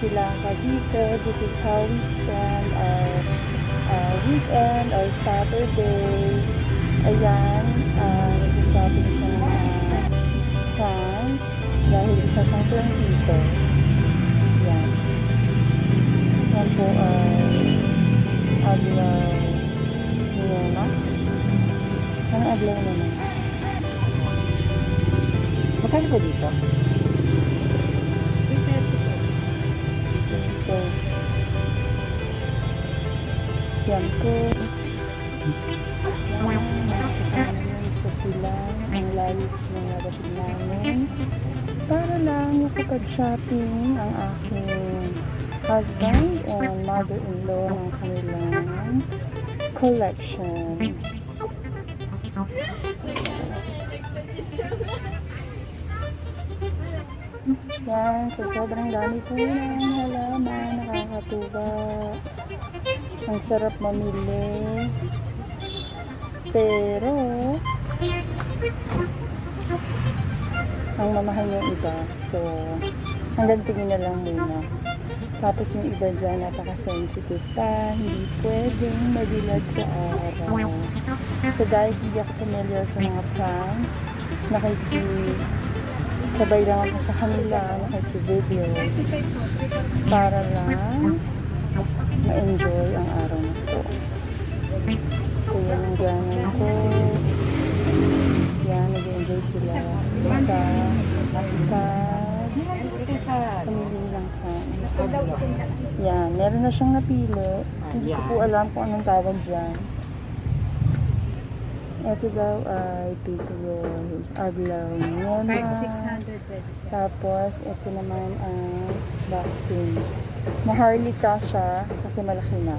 Silang Cavite. This is how we spend our weekend or Saturday. Ayan, nag-shopping siya ng pants dahil isa siyang plantito. Ayan. Yan po ay aglaw niyona. Anong aglaw niyona? Magkano po dito? So, yan po. Kasama naman sa sila. Ang lalit na nabatid namin. Para lang makapag-shopping ang aking husband and mother-in-law ng kanilang collection. Yan, so sobrang dami po ng halaman, nakakatuwa. Ang sarap mamili. Pero, ang mamahal yung iba. So, hanggang tingin na lang muna. Tapos yung iba dyan, napaka-sensitive pa. Hindi pwedeng mabilad sa araw. So guys, hindi ako familiar sa mga plants. Sabay lang ako sa kanila, nakiki-video. Para lang ma-enjoy ang araw na to. So yan ang ganan ko. Yan, nag-enjoy sila. Sa pamili lang plants. Yan, meron na siyang napili. Hindi ko po alam kung anong tawag dyan. Ito daw ay Picoy, aglaw niyona. 600 Tapos, ito naman ang vaccine. Maharlika siya kasi malaki na.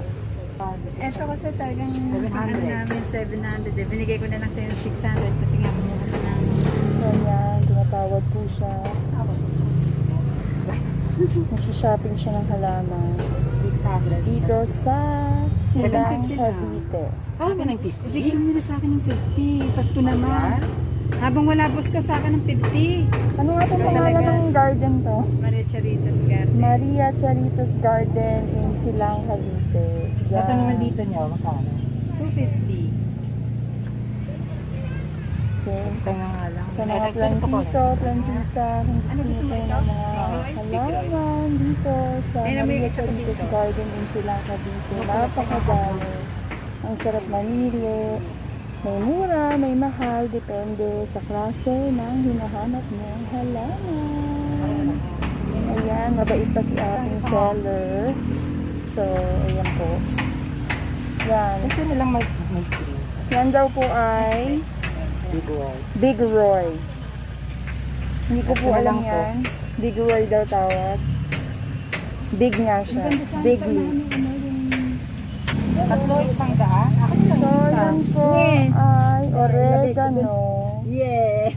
Ito kasi talagang ano namin 700. Binigay ko na lang sa'yo 600 kasi nga muna ka namin. So, yan, tinatawad po siya. Nagsha-shopping siya ng halaman. 600. Dito sa Silang Cavite. Ano ka ng 50? Bigyan mo na sa akin ng 50. Pasko naman. Habang wala boss ka sa akin ng 50. Ano nga itong pangalan ng garden to? Maria Charitas Garden. Maria Charitas Garden in Silang Cavite. Ito naman dito niyo, magkano? 250. Okay. Ito nga lang. Sa mga plantito, plantita, hindi kayo ng mga halaman dito sa Maria Charitas Garden in Silang Cavite. Napakadami. Ang sarap mamili. May mura, may mahal, depende sa klase ng hinahanap mong halaman. Ayan, mabait pa si ating seller. So, ayan po. Yan. Ito na lang may screen. Yan daw po ay Big Roy. Hindi ko po alam yan. Big Roy daw tawag. Big nga siya. Big leaf. Tatlo isang daan. Ako lang So, yan po ay oregano. Yeah.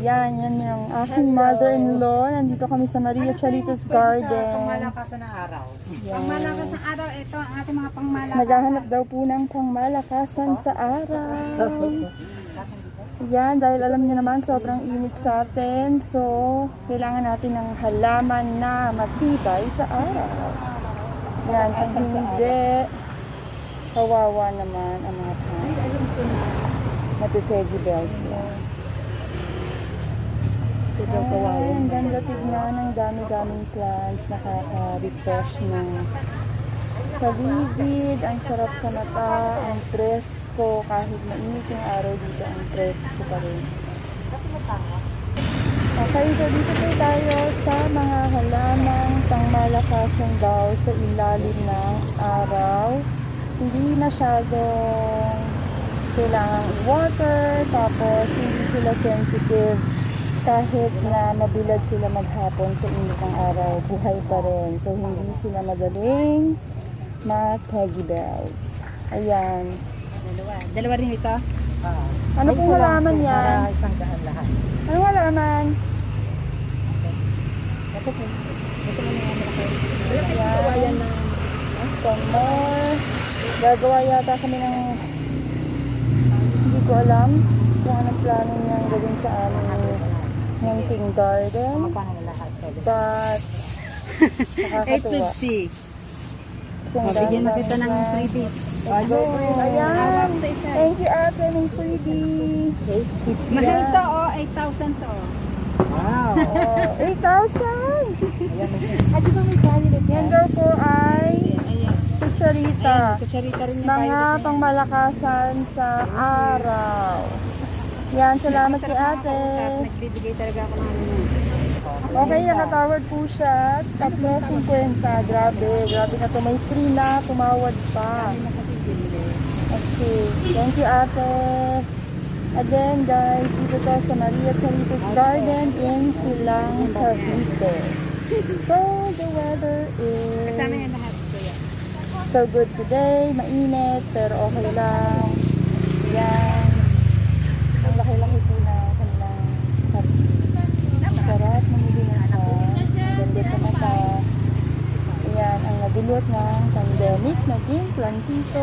Yan yung aking mother-in-law. Nandito kami sa Maria Charitas Garden. Pangmalakasan ng araw. Pangmalakas ng araw, ito ang ating mga pangmalakas. Naghahanap daw po ng pangmalakasan sa araw. Yan, dahil alam niyo naman, sobrang init sa atin. So, kailangan natin ng halaman na matibay sa araw. Yan, kung hindi, kawawa naman ang mga plants. Matitegi bells na. Ito daw kawawa. Ang ganda tignan, ang dami-daming plants. Nakaka-refresh ng paligid. Ang sarap sa mata, ang presko. Kahit mainit yung araw dito, ang presko pa rin. Okay, so dito po tayo sa mga halamang pangmalakasan daw sa ilalim ng araw. Hindi masyadong kailangang water, tapos hindi sila sensitive kahit na mabilad sila maghapon sa init ng araw, buhay pa rin. So hindi sila madaling ma-peggy bells. Ayan. Dalawa rin ito. Ano pong halaman yan? Para isang daan lahat. Anong halaman? Ito po. Gusto mo naman ako. Ayan. Some more. Gagawa yata kami ng hindi ko alam kung anong plano niyang gawin sa aming munting garden. Magkano na lahat? But Nakakatuwa. 850. Kasi ang Bigyan na dami kita ng namin freebie. Let's go. Ayan. Hawak sa isa. Thank you ate ng freebie. Mahal to, oh. 8,000 to, oh. Wow. Oh, 8,000. Ah, di ba may violet Yan daw po ay Ayan. kutsarita. Kutsarita rin yung Mga violet na yan. pangmalakasan sa araw. Yan, salamat kay ate. Nagbibigay talaga ako ng ano. Okay, nakatawad po siya. 3.50. Grabe na to. May free na. Tumawad pa. Okay. Thank you, ate. Again, guys, dito to sa Maria Charitos Garden in Silang, Cavite. So, the weather Kasama is yan lahat, kuya. so good today. Mainit, pero okay lang. Yan. Ang laki-laki po na kanilang sarap ng binasa. Ganda sa mata. Ayan, ang nagulot ng pandemic, naging plantito,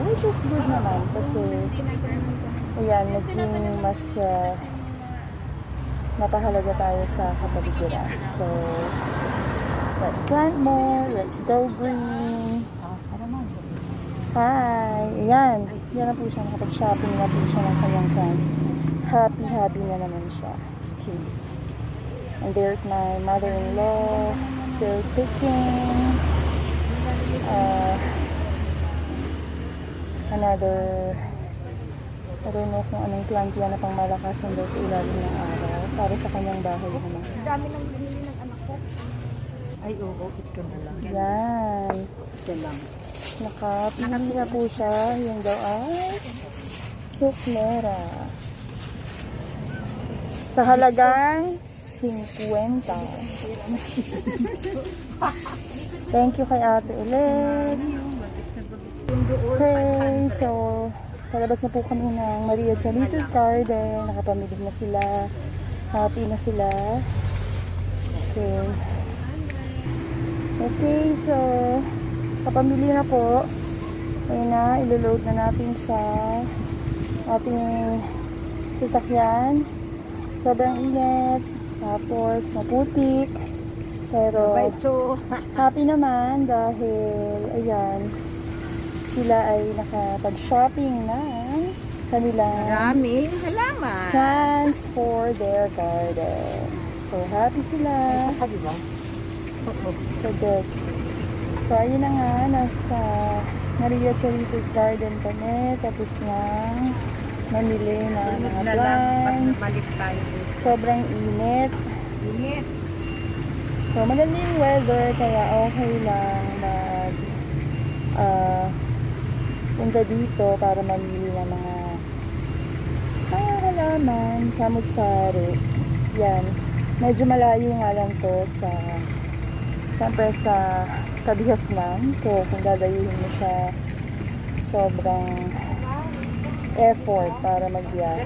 which is good naman kasi ayan, naging mas napahalaga tayo sa kapaligiran. So, let's plant more, let's go green. Hi! Ayan, yan na po siya, nakapag-shopping na po siya ng kanyang plants. Happy na naman siya. Okay. And there's my mother-in-law still cooking. Another, I don't know kung anong plant yan na pang malakasan daw sa ilalim ng araw para sa kanyang bahay naman. Dami nang binili ng anak ko. Ay, oo, ito na lang. Yan. Ito lang. Nakapili na po siya. Yung daw ay suklera. Sa halagang 50. Thank you kay ate ulit. Okay, so palabas na po kami ng Maria Charitos Garden. Nakapamili na sila. Happy na sila. Okay. Okay, so kapamili na po. Ayun na, iloload na natin sa ating sasakyan. Sobrang init. Tapos maputik. Pero happy naman dahil ayan, sila ay nakapag-shopping ng kanilang Maraming salamat. plants for their garden. So happy sila. Saka, di ba? So good. So ayun na nga, nasa Maria Charitos Garden kami. Tapos na mamili na mga Na lang, pag plants. bumalik tayo. Sobrang init. Init. So maganda yung weather kaya okay lang mag punta dito para mamili ng mga halaman, samut-sari. Yan. Medyo malayo nga lang to sa siyempre sa Kabihasnan. So kung dadayuhin mo siya, sobrang effort para magbiyahe.